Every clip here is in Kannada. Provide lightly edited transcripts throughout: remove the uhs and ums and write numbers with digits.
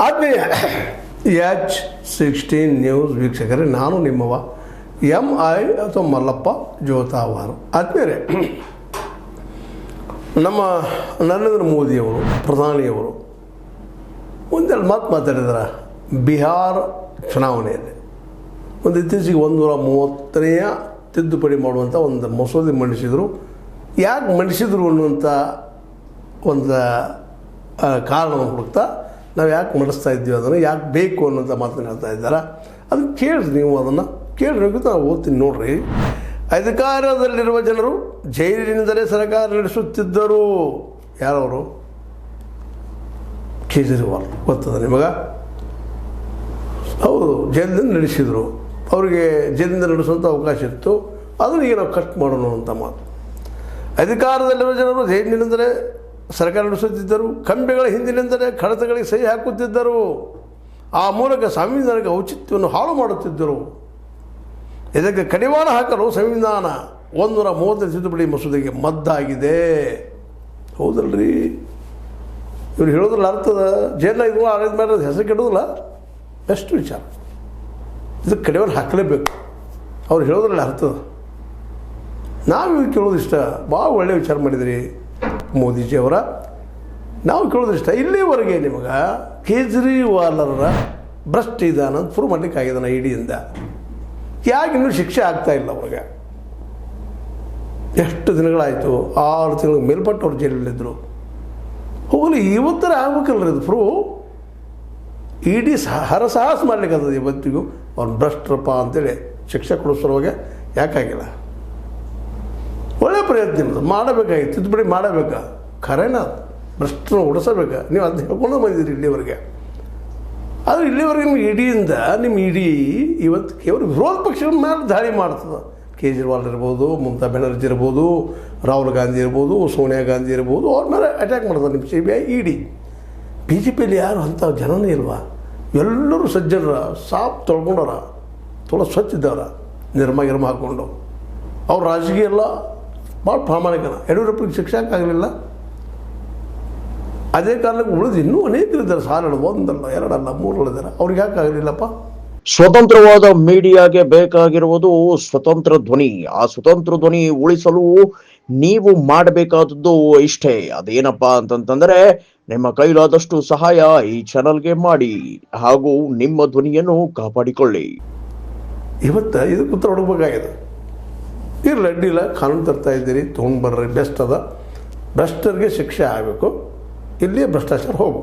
ಆತ್ಮೀಯ H16 ನ್ಯೂಸ್ ವೀಕ್ಷಕರೇ, ನಾನು ನಿಮ್ಮವ MI ಅಥವಾ ಮಲ್ಲಪ್ಪ ಜೋತಾವಾರು. ಆತ್ಮೀಯರೇ, ನಮ್ಮ ನರೇಂದ್ರ ಮೋದಿಯವರು ಪ್ರಧಾನಿಯವರು ಒಂದೆರಡು ಮಾತು ಮಾತಾಡಿದಾರೆ ಬಿಹಾರ ಚುನಾವಣೆಯಲ್ಲಿ. ಒಂದು ಇತ್ತೀಚೆಗೆ 130ನೇ ತಿದ್ದುಪಡಿ ಮಾಡುವಂಥ ಒಂದು ಮಸೂದೆ ಮಂಡಿಸಿದರು. ಯಾಕೆ ಮಂಡಿಸಿದರು ಅನ್ನುವಂಥ ಒಂದು ಕಾರಣವನ್ನು ಹುಡುಕ್ತಾ ನಾವು ಯಾಕೆ ಮಂಡಿಸ್ತಾ ಇದ್ದೀವಿ, ಅದನ್ನು ಯಾಕೆ ಬೇಕು ಅನ್ನೋಂಥ ಮಾತನ್ನು ಹೇಳ್ತಾ ಇದ್ದಾರೆ. ಅದನ್ನು ಕೇಳಿರಿ, ನೀವು ಅದನ್ನು ಕೇಳಿರಿ, ನಾವು ಓದ್ತೀನಿ ನೋಡ್ರಿ. ಅಧಿಕಾರದಲ್ಲಿರುವ ಜನರು ಜೈಲಿನಿಂದಲೇ ಸರ್ಕಾರ ನಡೆಸುತ್ತಿದ್ದರು. ಯಾರವರು? ಕೇಜ್ರಿವಾಲ್. ಗೊತ್ತದ ನಿಮಗೆ? ಹೌದು, ಜೈಲಿನಿಂದ ನಡೆಸಿದರು. ಅವರಿಗೆ ಜೈಲಿನಿಂದ ನಡೆಸುವಂಥ ಅವಕಾಶ ಇತ್ತು. ಅದನ್ನು ಈಗ ನಾವು ಕಟ್ ಮಾಡೋಣ ಅಂತ ಮಾತು. ಅಧಿಕಾರದಲ್ಲಿರುವ ಜನರು ಜೈಲಿನಿಂದಲೇ ಸರ್ಕಾರ ನಡೆಸುತ್ತಿದ್ದರು. ಕಂಬಿಗಳ ಹಿಂದಿನಿಂದಲೇ ಕಡತಗಳಿಗೆ ಸಹಿ ಹಾಕುತ್ತಿದ್ದರು. ಆ ಮೂಲಕ ಸಂವಿಧಾನಕ್ಕೆ ಔಚಿತ್ಯವನ್ನು ಹಾಳು ಮಾಡುತ್ತಿದ್ದರು. ಇದಕ್ಕೆ ಕಡಿವಾಣ ಹಾಕಲು ಸಂವಿಧಾನ 130 ತಿದ್ದುಪಡಿ ಮಸೂದೆಗೆ ಮದ್ದಾಗಿದೆ. ಹೌದಲ್ರಿ? ಇವ್ರು ಹೇಳೋದ್ರಲ್ಲಿ ಅರ್ಥದ ಜೈಲಿನ ಇದು ಆಡಳಿತ ಮಾಡೋದು ಹೆಸರು ಕೆಡೋದಿಲ್ಲ. ಬೆಸ್ಟ್ ವಿಚಾರ. ಇದಕ್ಕೆ ಕಡಿವಾಣ ಹಾಕಲೇಬೇಕು. ಅವ್ರು ಹೇಳೋದ್ರಲ್ಲಿ ಅರ್ಥದ. ನಾವು ಕೇಳೋದು ಇಷ್ಟ. ಭಾಳ ಒಳ್ಳೆಯ ವಿಚಾರ ಮಾಡಿದ್ರಿ ಮೋದಿಜಿಯವರ. ನಾವು ಕೇಳೋದು ಇಷ್ಟ. ಇಲ್ಲಿವರೆಗೆ ನಿಮಗೆ ಕೇಜ್ರಿವಾಲರ ಭ್ರಷ್ಟ ಇದಾನ ಅಂತ ಪ್ರೂವ್ ಮಾಡಲಿಕ್ಕಾಗಿದ್ದಾನೆ ಇಡಿಯಿಂದ. ಯಾಕೆ ಇನ್ನೂ ಶಿಕ್ಷೆ ಆಗ್ತಾಯಿಲ್ಲ ಅವ್ರಿಗೆ? ಎಷ್ಟು ದಿನಗಳಾಯಿತು? 6 ತಿಂಗಳ ಮೇಲ್ಪಟ್ಟು ಅವ್ರು ಜೈಲಲ್ಲಿದ್ದರು. ಹೋಗಲಿ, ಇವತ್ತರ ಆಗ್ಬೇಕಲ್ರಿ ಅದು ಪ್ರೂವ್. ಇಡಿ ಹರಸಾಹಸ ಮಾಡ್ಲಿಕ್ಕದ ಇವತ್ತಿಗೂ ಅವ್ರು ಭ್ರಷ್ಟರಪ್ಪ ಅಂತೇಳಿ ಶಿಕ್ಷೆ ಕೊಡಿಸೋವಾಗ ಯಾಕಾಗಿಲ್ಲ? ಒಳ್ಳೆಯ ಪ್ರಯತ್ನ ನಿಮ್ಮದು. ಮಾಡಬೇಕಾಗಿತ್ತು, ತಿದ್ದುಪಡಿ ಮಾಡಬೇಕಾ? ಖರೇನ ಭ್ರಷ್ಟನ ಉಡಿಸಬೇಕಾ? ನೀವು ಅದನ್ನ ಹೇಳ್ಕೊಂಡು ಬಂದಿದ್ದೀರಿ ಇಲ್ಲಿವರೆಗೆ. ಆದರೆ ಇಲ್ಲಿವರೆಗೆ ನಿಮ್ಗೆ ಇಡಿಯಿಂದ ನಿಮ್ಮ ಇಡೀ ಇವತ್ತು ಕೇವಲ ವಿರೋಧ ಪಕ್ಷಗಳ ಮೇಲೆ ದಾಳಿ ಮಾಡ್ತದೆ. ಕೇಜ್ರಿವಾಲ್ ಇರ್ಬೋದು, ಮಮತಾ ಬ್ಯಾನರ್ಜಿ ಇರ್ಬೋದು, ರಾಹುಲ್ ಗಾಂಧಿ ಇರ್ಬೋದು, ಸೋನಿಯಾ ಗಾಂಧಿ ಇರ್ಬೋದು, ಅವ್ರ ಮೇಲೆ ಅಟ್ಯಾಕ್ ಮಾಡ್ತಾರೆ ನಿಮ್ಮ CBI ಇಡಿ. BJPಯಲ್ಲಿ ಯಾರು ಅಂಥ ಜನನೇ ಇಲ್ವಾ? ಎಲ್ಲರೂ ಸಜ್ಜನರ, ಸಾಪ್ ತೊಳ್ಕೊಂಡವ್ರ, ಥೋಡ ಸ್ವಚ್ಛ ಇದ್ದವ್ರ, ನಿರ್ಮ ಹಾಕ್ಕೊಂಡು. ಅವ್ರ ರಾಜಕೀಯ ಎಲ್ಲ ಭಾಳ ಪ್ರಾಮಾಣಿಕನ. ಯಡಿಯೂರಪ್ಪಗೆ ಶಿಕ್ಷೆ ಆಗಲಿಲ್ಲ. ಅದೇ ಕಾರಣಕ್ಕೆ ಉಳಿದು ಇನ್ನೂ ಅನೇಕರಿದ್ದಾರೆ. ಸಾಲಗಳು 1 ಅಲ್ಲ 2 ಅಲ್ಲ 3 ಇದ್ದಾರೆ. ಅವ್ರಿಗೆ ಯಾಕೆ ಆಗಲಿಲ್ಲಪ್ಪ? ಸ್ವತಂತ್ರವಾದ ಮೀಡಿಯಾಗೆ ಬೇಕಾಗಿರುವುದು ಸ್ವತಂತ್ರ ಧ್ವನಿ. ಆ ಸ್ವತಂತ್ರ ಧ್ವನಿ ಉಳಿಸಲು ನೀವು ಮಾಡಬೇಕಾದದ್ದು ಇಷ್ಟೇ. ಅದೇನಪ್ಪಾ ಅಂತಂತಂದ್ರೆ, ನಿಮ್ಮ ಕೈಲಾದಷ್ಟು ಸಹಾಯ ಈ ಚಾನಲ್ಗೆ ಮಾಡಿ ಹಾಗೂ ನಿಮ್ಮ ಧ್ವನಿಯನ್ನು ಕಾಪಾಡಿಕೊಳ್ಳಿ. ಇವತ್ತು ಇದಕ್ಕೆ ಉತ್ತರ ಹುಡುಕಬೇಕಾಗಿದೆ. ಇರಲಿ, ಅಡ್ಡಿಲ್ಲ, ಕಾನೂನು ತರ್ತಾ ಇದ್ದೀರಿ, ತೊಗೊಂಡು ಬರ್ರಿ, ಬೆಸ್ಟ್ ಅದ. ಭ್ರಷ್ಟರಿಗೆ ಶಿಕ್ಷೆ ಆಗಬೇಕು. ಇಲ್ಲಿ ಭ್ರಷ್ಟಾಚಾರ ಹೋಗು.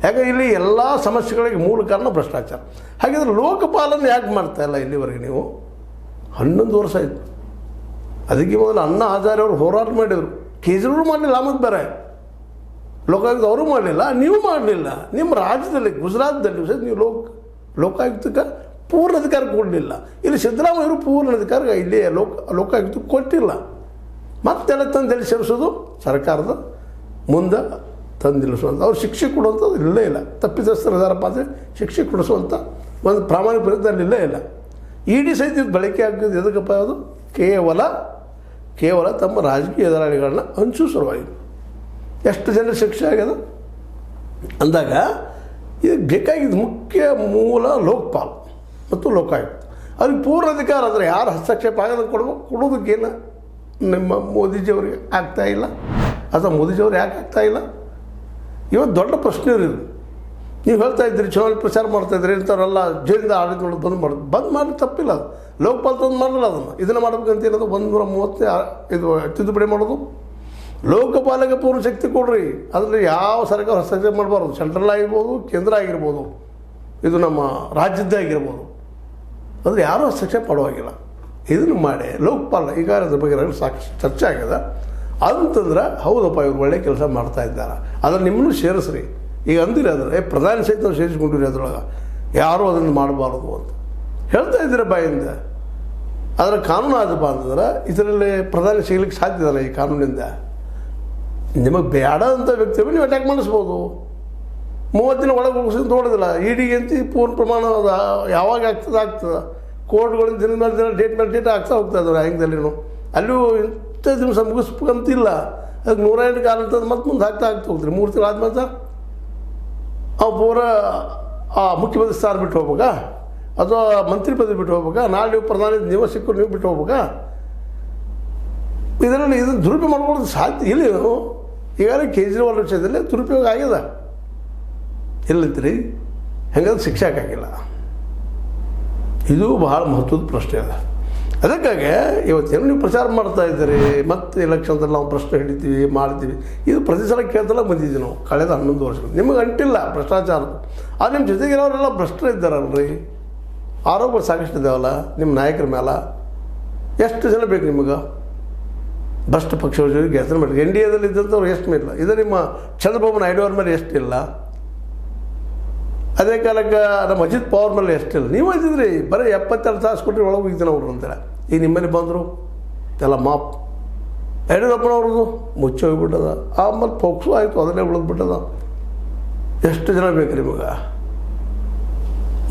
ಯಾಕಂದ್ರೆ ಇಲ್ಲಿ ಎಲ್ಲ ಸಮಸ್ಯೆಗಳಿಗೆ ಮೂಲ ಕಾರಣ ಭ್ರಷ್ಟಾಚಾರ. ಹಾಗಿದ್ರೆ ಲೋಕಪಾಲನ್ನು ಯಾಕೆ ಮಾಡ್ತಾಯಿಲ್ಲ ಇಲ್ಲಿವರೆಗೆ ನೀವು? 11 ವರ್ಷ ಆಯಿತು. ಅದಕ್ಕೆ ಮೊದಲು ಅಣ್ಣಾ ಹಜಾರೆ ಅವರು ಹೋರಾಟ ಮಾಡಿದರು. ಕೇಜ್ರಿವಾಲ್ ಮಾಡಲಿಲ್ಲ, ಆಮದು ಬೇರೆ ಲೋಕಾಯುಕ್ತ ಅವರು ಮಾಡಲಿಲ್ಲ, ನೀವು ಮಾಡಲಿಲ್ಲ. ನಿಮ್ಮ ರಾಜ್ಯದಲ್ಲಿ ಗುಜರಾತ್ದಲ್ಲಿ ನೀವು ಲೋಕಾಯುಕ್ತಕ್ಕೆ ಪೂರ್ಣ ಅಧಿಕಾರ ಕೊಡಲಿಲ್ಲ. ಇಲ್ಲಿ ಸಿದ್ದರಾಮಯ್ಯವರು ಪೂರ್ಣ ಅಧಿಕಾರ ಇಲ್ಲಿ ಲೋಕಾಯುಕ್ತಕ್ಕೆ ಕೊಟ್ಟಿಲ್ಲ. ಮತ್ತೆಲ್ಲ ತಂದು ಸೇರಿಸೋದು ಸರ್ಕಾರದ ಮುಂದೆ ತಂದಿಳಿಸುವಂಥ, ಅವ್ರು ಶಿಕ್ಷೆ ಕೊಡುವಂಥದ್ದು ಇಲ್ಲೇ ಇಲ್ಲ. ತಪ್ಪಿತಸ್ಥರು ಇದಾರಪ್ಪ ಅಂದರೆ ಶಿಕ್ಷೆ ಕೊಡಿಸುವಂಥ ಒಂದು ಪ್ರಾಮಾಣಿಕ ಪ್ರಯತ್ನ ಇಲ್ಲೇ ಇಲ್ಲ. ಇಡಿ ಸಹಿತ ಇದು ಬಳಕೆ ಆಗ್ತಿದ್ದು ಎದಕ್ಕಪ್ಪ? ಅದು ಕೇವಲ ತಮ್ಮ ರಾಜಕೀಯ ಎದುರಾಳಿಗಳನ್ನ ಹಂಚು ಸಲುವಾಗಿ. ಎಷ್ಟು ಜನರ ಶಿಕ್ಷೆ ಆಗ್ಯದ ಅಂದಾಗ ಇದಕ್ಕೆ ಬೇಕಾಗಿದ್ದು ಮುಖ್ಯ ಮೂಲ ಲೋಕಪಾಲ್ ಮತ್ತು ಲೋಕಾಯುಕ್ತ. ಅವ್ರಿಗೆ ಪೂರ್ಣ ಅಧಿಕಾರ ಅಂದರೆ ಯಾರು ಹಸ್ತಕ್ಷೇಪ ಆಗೋದಕ್ಕೆ ಕೊಡೋದಕ್ಕೇನು ನಿಮ್ಮ ಮೋದಿಜಿಯವರಿಗೆ ಆಗ್ತಾಯಿಲ್ಲ? ಅಥವಾ ಮೋದಿಜಿಯವ್ರು ಯಾಕೆ ಆಗ್ತಾಯಿಲ್ಲ? ಇವತ್ತು ದೊಡ್ಡ ಪ್ರಶ್ನೆ ಇರೋದು. ನೀವು ಹೇಳ್ತಾ ಇದ್ದೀರಿ ಚುನಾವಣೆ ಪ್ರಚಾರ ಮಾಡ್ತಾಯಿದ್ರಿ, ಇಂಥವ್ರೆಲ್ಲ ಜೈಲಿಂದ ಆಡಳಿತ ಮಾಡೋದು ಬಂದ್ ಮಾಡಿ ತಪ್ಪಿಲ್ಲ. ಅದು ಲೋಕಪಾಲ್ ತಂದು ಮಾಡಲ್ಲ. ಇದನ್ನು ಮಾಡ್ಬೇಕಂತ ಏನದು 130 ಇದು ತಿದ್ದುಪಡಿ ಮಾಡೋದು. ಲೋಕಪಾಲಕ್ಕೆ ಪೂರ್ಣ ಶಕ್ತಿ ಕೊಡ್ರಿ. ಅದರಲ್ಲಿ ಯಾವ ಸರ್ಕಾರ ಹಸ್ತಕ್ಷೇಪ ಮಾಡಬಾರ್ದು. ಸೆಂಟ್ರಲ್ ಆಗಿರ್ಬೋದು, ಕೇಂದ್ರ ಆಗಿರ್ಬೋದು, ಇದು ನಮ್ಮ ರಾಜ್ಯದ್ದೇ ಆಗಿರ್ಬೋದು. ಅಂದರೆ ಯಾರೂ ಹಸ್ತಕ್ಷೇಪ ಮಾಡುವಾಗಿಲ್ಲ. ಇದನ್ನು ಮಾಡಿ ಲೋಕಪಾಲ ಈಗ ಅದ್ರ ಬಗ್ಗೆ ಸಾಕಷ್ಟು ಚರ್ಚೆ ಆಗ್ಯದ. ಅಂತಂದ್ರೆ ಹೌದಪ್ಪ, ಇವ್ರು ಒಳ್ಳೆ ಕೆಲಸ ಮಾಡ್ತಾ ಇದ್ದಾರೆ. ಅದ್ರ ನಿಮ್ಮನ್ನು ಸೇರಿಸ್ರಿ. ಈಗ ಅಂದಿರಿ ಅದರ ಪ್ರಧಾನಿ ಸಹಿತ ನಾವು ಸೇರಿಸ್ಕೊಂಡಿರಿ. ಅದರೊಳಗೆ ಯಾರೂ ಅದನ್ನು ಮಾಡಬಾರ್ದು ಅಂತ ಹೇಳ್ತಾ ಇದ್ದೀರ ಬಾಯಿಂದ. ಅದರ ಕಾನೂನು ಆದಪ್ಪ ಅಂತಂದ್ರೆ ಇದರಲ್ಲಿ ಪ್ರಧಾನಿ ಸಿಗಲಿಕ್ಕೆ ಸಾಧ್ಯ ಇದಲ್ಲ. ಈ ಕಾನೂನಿಂದ ನಿಮಗೆ ಬೇಡ ಅಂತ ವ್ಯಕ್ತಿ ನೀವು ಅಟ್ಯಾಕ್ ಮಾಡಿಸ್ಬೋದು. 30 ದಿನ ಒಳಗೆ ಹೋಗಿಸಿದ ನೋಡೋದಿಲ್ಲ. ಇಡಿಗೆ ಅಂತ ಪೂರ್ಣ ಪ್ರಮಾಣ ಯಾವಾಗ ಆಗ್ತದೆ. ಕೋರ್ಟ್ಗಳಿಂದ ದಿನ ಮೇಲೆ ದಿನ ಡೇಟ್ ಮೇಲೆ ಡೇಟ್ ಆಗ್ತಾ ಹೋಗ್ತಾ ಇದ್ದಾರೆ. ಹೆಂಗದಲ್ಲಿನೂ ಅಲ್ಲೂ ಇಂಥ ದಿವಸ ಮುಗಿಸ್ಬೇಕಂತಿಲ್ಲ. ಅದಕ್ಕೆ 108 ಕಾಲ ಅಂತಂದು ಮತ್ತೆ ಮುಂದೆ ಆಗ್ತಾ ಹೋಗ್ತೀರಿ. 3 ತಿಂಗಳು ಆದ್ಮೇಲೆ ಅವು ಪೂರ ಮುಖ್ಯಮಂತ್ರಿ ಸ್ಥಾನ ಬಿಟ್ಟು ಹೋಗ್ಬೇಕಾ, ಅಥವಾ ಮಂತ್ರಿ ಪದವಿ ಬಿಟ್ಟು ಹೋಗ್ಬೇಕಾ, ನಾಳೆ ನೀವು ಪ್ರಧಾನಿ ನೀವು ಸಿಕ್ಕರು ನೀವು ಬಿಟ್ಟು ಹೋಗ್ಬೇಕಾ? ಇದರಲ್ಲಿ ಇದನ್ನು ದುರುಪಯೋಗ ಮಾಡ್ಕೊಳ್ಳೋದು ಸಾಧ್ಯ ಇಲ್ಲ. ಈಗಾಗಲೇ ಕೇಜ್ರಿವಾಲ್ ವಿಷಯದಲ್ಲಿ ದುರುಪಯೋಗ ಆಗ್ಯದ, ಇಲ್ಲಂತೀರಿ ಹೆಂಗಾದ್ರೆ ಶಿಕ್ಷೆ ಹಾಕಾಗಿಲ್ಲ. ಇದು ಬಹಳ ಮಹತ್ವದ ಪ್ರಶ್ನೆ ಅದ. ಅದಕ್ಕಾಗಿ ಇವತ್ತೇನು ನೀವು ಪ್ರಚಾರ ಮಾಡ್ತಾ ಇದ್ದೀರಿ, ಮತ್ತು ಎಲೆಕ್ಷನ್ದಲ್ಲಿ ನಾವು ಪ್ರಶ್ನೆ ಹಿಡಿತೀವಿ ಮಾಡ್ತೀವಿ, ಇದು ಪ್ರತಿ ಸಲ ಕೇಳ್ತಲ್ಲ ಬಂದಿದ್ದೀವಿ ನಾವು ಕಳೆದ 11 ವರ್ಷಗಳು. ನಿಮಗೆ ಅಂಟಿಲ್ಲ ಭ್ರಷ್ಟಾಚಾರದ್ದು, ಆದರೆ ನಿಮ್ಮ ಜೊತೆಗಿರೋರೆಲ್ಲ ಭ್ರಷ್ಟರು ಇದ್ದಾರಲ್ರಿ, ಆರೋಪಗಳು ಸಾಕಷ್ಟು ಇದ್ದಾವಲ್ಲ ನಿಮ್ಮ ನಾಯಕರ ಮೇಲೆ. ಎಷ್ಟು ಜನ ಬೇಕು ನಿಮಗೆ ಭ್ರಷ್ಟ ಪಕ್ಷಗಳ ಜೊತೆಗೆ ಹೆಸರು ಮಾಡಿ? ಎನ್ ಡಿ ಎದಲ್ಲಿ ಇದ್ದಂಥವ್ರು ಎಷ್ಟು ಇಲ್ಲ, ಇದು ನಿಮ್ಮ ಚಂದ್ರಬಾಬು ನಾಯ್ಡು ಅವ್ರ ಮೇಲೆ ಎಷ್ಟಿಲ್ಲ, ಅದೇ ಕಾಲಕ್ಕೆ ನಮ್ಮ ಅಜಿತ್ ಪವಾರ್ ಮೇಲೆ ಎಷ್ಟಿಲ್ಲ. ನೀವು ಇದ್ದಿದ್ರಿ ಬರೀ 72 ತಾಸು ಕೊಟ್ಟರೆ ಒಳಗೆ ಹೋಗಿದ್ದಾನೆ ಅವರು ಅಂತೇಳಿ. ಈಗ ನಿಮ್ಮಲ್ಲಿ ಬಂದರು ಎಲ್ಲ ಮಾಪ್. ಯಡಿಯೂರಪ್ಪನವ್ರದ್ದು ಮುಚ್ಚಿ ಹೋಗಿಬಿಟ್ಟದ, ಆಮೇಲೆ ಪೋಕ್ಸು ಆಯಿತು, ಅದನ್ನೇ ಉಳಿದ್ಬಿಟ್ಟದ. ಎಷ್ಟು ಜನ ಬೇಕು ನಿಮಗೆ?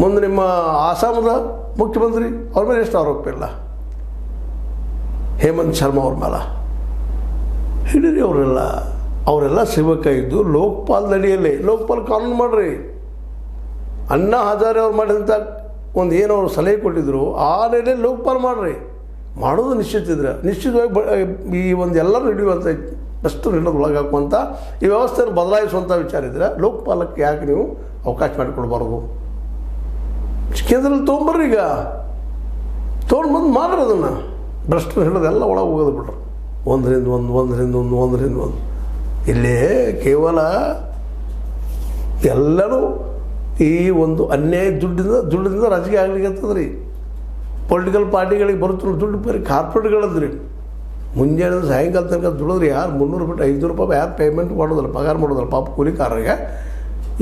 ಮುಂದೆ ನಿಮ್ಮ ಆಸಾಮದ ಮುಖ್ಯಮಂತ್ರಿ ಅವ್ರ ಮೇಲೆ ಎಷ್ಟು ಆರೋಪ ಇಲ್ಲ, ಹೇಮಂತ್ ಶರ್ಮಾ ಅವ್ರ ಮೇಲೆ ಹಿಡೀರಿ. ಅವರೆಲ್ಲ ಸಿಗಬೇಕಾಗಿದ್ದು ಲೋಕಪಾಲದ ಅಡಿಯಲ್ಲಿ. ಲೋಕಪಾಲ್ ಕಾನೂನು ಮಾಡಿರಿ. ಅಣ್ಣಾ ಹಜಾರೆ ಅವ್ರು ಮಾಡಿದಂಥ ಒಂದು ಏನು ಅವರು ಸಲಹೆ ಕೊಟ್ಟಿದ್ರು ಆ ನೆಲೆಯಲ್ಲಿ ಲೋಕಪಾಲ್ ಮಾಡಿರಿ. ಮಾಡೋದು ನಿಶ್ಚಿತವಾಗಿ ಈ ಒಂದು ಎಲ್ಲರೂ ಹಿಡಿಯುವಂಥ ಅಷ್ಟು ಹಿಡಿದು ಒಳಗಾಕುವಂಥ ಈ ವ್ಯವಸ್ಥೆಯನ್ನು ಬದಲಾಯಿಸುವಂಥ ವಿಚಾರ ಇದ್ದರೆ ಲೋಕಪಾಲಕ್ಕೆ ಯಾಕೆ ನೀವು ಅವಕಾಶ ಮಾಡಿಕೊಡ್ಬಾರ್ದು? ಕೇಂದ್ರದಲ್ಲಿ ತೊಗೊಂಬರ್ರಿ, ಈಗ ತೊಗೊಂಡ್ಬಂದು ಮಾಡ್ರಿ. ಅದನ್ನು ಭ್ರಷ್ಟರು ಹಿಡಿದೆಲ್ಲ ಒಳಗೆ ಹೋಗೋದು ಬಿಡ್ರಿ, ಒಂದರಿಂದ ಒಂದು. ಇಲ್ಲೇ ಕೇವಲ ಎಲ್ಲರೂ ಈ ಒಂದು ಅನ್ಯಾಯ ದುಡ್ಡಿಂದ ರಾಜಕೀಯ ಆಗ್ಲಿಕ್ಕೆ ರೀ. ಪೊಲಿಟಿಕಲ್ ಪಾರ್ಟಿಗಳಿಗೆ ಬರುತ್ತಿರೋ ದುಡ್ಡು ಬರೀ ಕಾರ್ಪೊರೇಟ್ಗಳದ್ರಿ. ಮುಂಜಾನೆ ಸಾಯಂಕಾಲ ತನಕ ದುಡಿದ್ರೆ ಯಾರು 300 ಬಿಟ್ಟು 500 ರೂಪಾಯಿ ಯಾರು ಪೇಮೆಂಟ್ ಮಾಡೋದಿಲ್ಲ, ಪಗಾರ ಮಾಡೋದಿಲ್ಲ ಪಾಪ ಕೂಲಿಕಾರರಿಗೆ.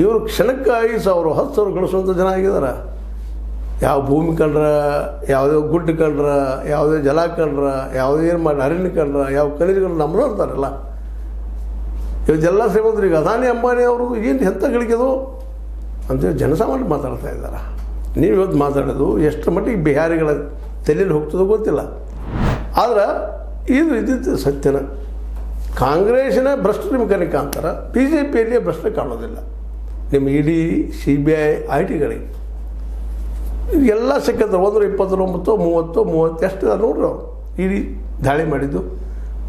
ಇವರು ಕ್ಷಣಕ್ಕೆ 5,000 10,000 ಗಳಿಸುವಂಥ ಜನ ಆಗಿದ್ದಾರೆ. ಯಾವ ಭೂಮಿ ಕಂಡ್ರ, ಯಾವುದೇ ಗುಡ್ಡ ಕಂಡ್ರ, ಯಾವುದೇ ಜಲ ಕಂಡ್ರ, ಯಾವುದೇ ಏನು ಮಾಡಿ ಅರಣ್ಯ ಕಂಡ್ರ, ಯಾವ ಖನಿಜಗಳು ನಮ್ಮದು ಅಂತಾರಲ್ಲ. ಇವತ್ತೆಲ್ಲ ಶ್ರೀಮಂತರು. ಈಗ ಅದಾನಿ ಅಂಬಾನಿ ಅವ್ರದ್ದು ಏನು ಎಂಥ ಗಳಿಕೆದು ಅಂತೇಳಿ ಜನಸಾಮಾನ್ಯರು ಮಾತಾಡ್ತಾ ಇದ್ದಾರೆ. ನೀವು ಇವತ್ತು ಮಾತಾಡೋದು ಎಷ್ಟು ಮಟ್ಟಿಗೆ ಬಿಹಾರಿಗಳ ತಲೆಯಲ್ಲಿ ಹೋಗ್ತದೋ ಗೊತ್ತಿಲ್ಲ. ಆದ್ರೆ ಇದು ಇದ್ದಿದ್ದು ಸತ್ಯನ. ಕಾಂಗ್ರೆಸ್ಸಿನ ಭ್ರಷ್ಟ ನಿಮಗೆ ಕಾಣ್ತಾರೆ, ಬಿ ಜೆ ಪಿಯಲ್ಲಿ ಭ್ರಷ್ಟ ಕಾಣೋದಿಲ್ಲ. ನಿಮ್ಮ ಇಡಿ CBI IT ಗಳಿಗೆ ಎಲ್ಲ ಸಿಕ್ಕಂತಾರೆ. 129 30 ಎಷ್ಟು ನೋಡ್ರಿ ಅವರು ಇಡಿ ದಾಳಿ ಮಾಡಿದ್ದು.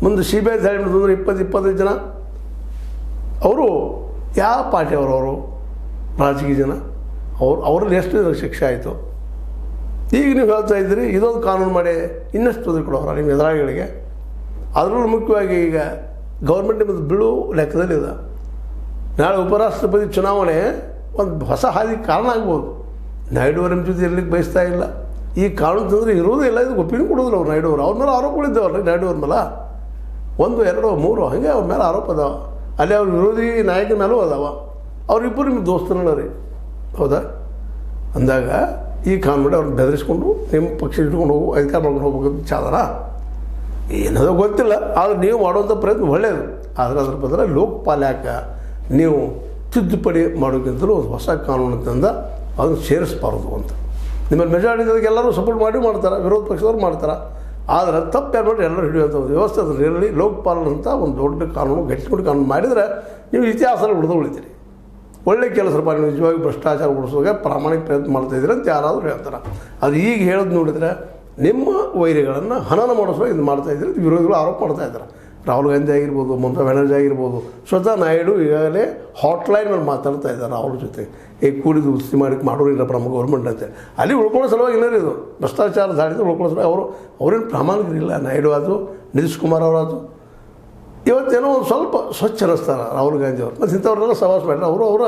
ಮುಂದೆ CBI ದಾಳಿ ಮಾಡಿದ್ರು 20-25 ಜನ. ಅವರು ಯಾವ ಪಾರ್ಟಿ ಅವರು ರಾಜಕೀಯ ಜನ, ಅವರಲ್ಲಿ ಎಷ್ಟು ಶಿಕ್ಷೆ ಆಯಿತು. ಈಗ ನೀವು ಹೇಳ್ತಾ ಇದ್ದೀರಿ ಇದೊಂದು ಕಾನೂನು ಮಾಡಿ ಇನ್ನಷ್ಟು ತೊಂದರೆ ಕೊಡೋರ ನಿಮ್ಮ ಎದುರಾಳಿಗಳಿಗೆ. ಅದರಲ್ಲೂ ಮುಖ್ಯವಾಗಿ ಈಗ ಗೌರ್ಮೆಂಟ್ ನಿಮ್ಮದು ಬೀಳು ಲೆಕ್ಕದಲ್ಲಿದೆ. ನಾಳೆ ಉಪರಾಷ್ಟ್ರಪತಿ ಚುನಾವಣೆ ಒಂದು ಹೊಸ ಹಾದಿ ಕಾರಣ ಆಗ್ಬೋದು. ನಾಯ್ಡು ಅವರ ಜೊತೆ ಇರಲಿಕ್ಕೆ ಬಯಸ್ತಾ ಇಲ್ಲ. ಈ ಕಾನೂನು ತಂದರೆ ಇರೋದೇ ಇಲ್ಲ, ಇದು ಒಪ್ಪಿಗೆ ಕೊಡೋದಿಲ್ಲ ಅವ್ರು. ನಾಯ್ಡು ಅವ್ರ ಮೇಲೆ ಆರೋಪಗಳಿದ್ದಾವಲ್ಲ ನಾಯ್ಡು ಅವ್ರ ಮೇಲೆ 1, 2, 3 ಹಾಗೆ ಅವ್ರ ಮೇಲೆ ಆರೋಪ ಅದಾವ. ಅಲ್ಲಿ ಅವ್ರ ವಿರೋಧಿ ನಾಯಕನ ಮೇಲೂ ಅದಾವ. ಅವರಿಬ್ಬರು ನಿಮ್ಮ ದೋಸ್ತರಲ್ಲ ರೀ, ಹೌದಾ? ಅಂದಾಗ ಈ ಕಾನೂನು ಅವ್ರನ್ನ ಬೆದರಿಸ್ಕೊಂಡು ನಿಮ್ಮ ಪಕ್ಷ ಇಟ್ಕೊಂಡು ಅಧಿಕಾರ ಮಾಡ್ಕೊಂಡು ಹೋಗ್ಬೇಕಂತ ಚಾದನ ಏನದೋ ಗೊತ್ತಿಲ್ಲ. ಆದರೆ ನೀವು ಮಾಡುವಂಥ ಪ್ರಯತ್ನ ಒಳ್ಳೆಯದು. ಆದರೆ ಅದ್ರ ಬದಲು ಲೋಕಪಾಲ್ ಯಾಕೆ ನೀವು ತಿದ್ದುಪಡಿ ಮಾಡೋಕ್ಕಿಂತಲೂ ಒಂದು ಹೊಸ ಕಾನೂನು ತಂದ ಅದನ್ನು ಸೇರಿಸಬಾರ್ದು ಅಂತ. ನಿಮ್ಮಲ್ಲಿ ಮೆಜಾರಿಟಿ ಎಲ್ಲರೂ ಸಪೋರ್ಟ್ ಮಾಡ್ತಾರೆ, ವಿರೋಧ ಪಕ್ಷದವ್ರು ಮಾಡ್ತಾರೆ. ಆದರೆ ತಪ್ಪು ಯಾರು ಮಾಡಿ ಎಲ್ಲರೂ ಹಿಡಿಯುವಂಥ ಒಂದು ವ್ಯವಸ್ಥೆ ಅದರಲ್ಲಿ ಲೋಕಪಾಲ್ ಅಂತ ಒಂದು ದೊಡ್ಡ ಕಾನೂನು ಗಟ್ಟಿಕೊಂಡು ಕಾನೂನು ಮಾಡಿದರೆ ನೀವು ಇತಿಹಾಸದಲ್ಲಿ ಉಳಿತೀರಿ. ಒಳ್ಳೆ ಕೆಲಸ ನೀವು ನಿಜವಾಗಿ ಭ್ರಷ್ಟಾಚಾರ ಉಳಿಸುವಾಗ ಪ್ರಾಮಾಣಿಕ ಪ್ರಯತ್ನ ಮಾಡ್ತಾಯಿದ್ದೀರಿ ಅಂತ ಯಾರಾದರೂ ಹೇಳ್ತಾರೆ. ಅದು ಈಗ ಹೇಳೋದು ನೋಡಿದರೆ ನಿಮ್ಮ ವೈರಿಗಳನ್ನು ಹನನ ಮಾಡಿಸುವಾಗ ಇದು ಮಾಡ್ತಾಯಿದ್ದೀರಿ ಅಂತ ವಿರೋಧಿಗಳು ಆರೋಪ ಮಾಡ್ತಾಯಿದ್ದಾರೆ. ರಾಹುಲ್ ಗಾಂಧಿ ಆಗಿರ್ಬೋದು, ಮಮತಾ ಬ್ಯಾನರ್ಜಿ ಆಗಿರ್ಬೋದು, ಸ್ವತಃ ನಾಯ್ಡು ಈಗಾಗಲೇ ಹಾಟ್ಲೈನ್ ಮೇಲೆ ಮಾತಾಡ್ತಾ ಇದ್ದಾರೆ ಅವ್ರ ಜೊತೆ. ಕೂಡಿದು ಉಸ್ತಿ ಮಾಡೋರಿಲ್ಲ ಪ್ರಮುಖ ಗೌರ್ಮೆಂಟ್ ಅಂತ. ಅಲ್ಲಿ ಉಳ್ಕೊಳ್ಳೋ ಸಲುವಾಗಿ ಇಲ್ಲ ಇದು ಭ್ರಷ್ಟಾಚಾರ ದಾಳಿದ ಉಳ್ಕೊಳ್ಳೋ ಸಲುವಾಗಿ ಅವ್ರೇನು ಪ್ರಾಮಾಣಿಕರಿಲ್ಲ. ನಾಯ್ಡು ಆಯಿತು, ನಿತೀಶ್ ಕುಮಾರ್ ಅವರಾಯ್ತು. ಇವತ್ತೇನೋ ಒಂದು ಸ್ವಲ್ಪ ಸ್ವಚ್ಛ ಅನ್ನಿಸ್ತಾರೆ ರಾಹುಲ್ ಗಾಂಧಿ ಅವರು. ಮತ್ತು ಇಂಥವ್ರೆಲ್ಲ ಸವಾಸ ಮಾಡ್ತಾರೆ. ಅವರ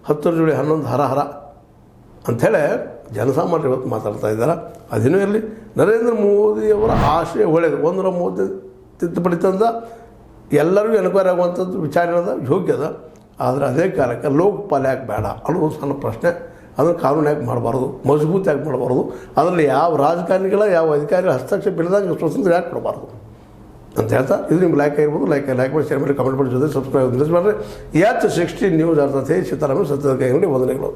10 ಜೋಡಿ 11 ಹರ ಅಂಥೇಳಿ ಜನಸಾಮಾನ್ಯರು ಇವತ್ತು ಮಾತಾಡ್ತಾ ಇದ್ದಾರೆ. ಅದೇನೂ ಇರಲಿ, ನರೇಂದ್ರ ಮೋದಿಯವರ ಆಶಯ ಒಳ್ಳೆಯದು. 130 ತಿದ್ದುಪಡಿ ತಂದ ಎಲ್ಲರಿಗೂ ಎನ್ಕ್ವೈರಿ ಆಗುವಂಥದ್ದು ವಿಚಾರಣದ ಯೋಗ್ಯದ. ಆದರೆ ಅದೇ ಕಾಲಕ್ಕೆ ಲೋಕಪಾಲ್ ಯಾಕೆ ಬೇಡ ಅನ್ನೋದು ಸಣ್ಣ ಪ್ರಶ್ನೆ. ಅದನ್ನು ಕಾನೂನು ಯಾಕೆ ಮಾಡಬಾರ್ದು, ಮಜಬೂತ್ ಯಾಕೆ ಮಾಡಬಾರ್ದು, ಅದರಲ್ಲಿ ಯಾವ ರಾಜಕಾರಣಿಗಳ ಯಾವ ಅಧಿಕಾರಿಗಳ ಹಸ್ತಕ್ಷೇಪ ಇಲ್ಲದಂಗೆ ಸ್ವತಂತ್ರ ಯಾಕೆ ಕೊಡಬಾರ್ದು ಅಂತ ಹೇಳ್ತಾ, ಇದು ನಿಮ್ಗೆ ಲೈಕ್ ಆಗಿರ್ಬೋದು. ಲೈಕ್ ಮಾಡಿ, ಶೇರ್ ಮಾಡಿ, ಕಮೆಂಟ್ ಮಾಡಿ, ಜೊತೆ ಸಬ್ಸ್ಕ್ರೈಬ್ ಮಾಡಿರಿ. ಯಾತ್ 16 ನ್ಯೂಸ್ ಅರ್ಥತೆ ಸೀತಾರಾಮನ್ ಸತ್ಯದ ಕೈಗೊಂಡು ವಂದನೆಗಳು.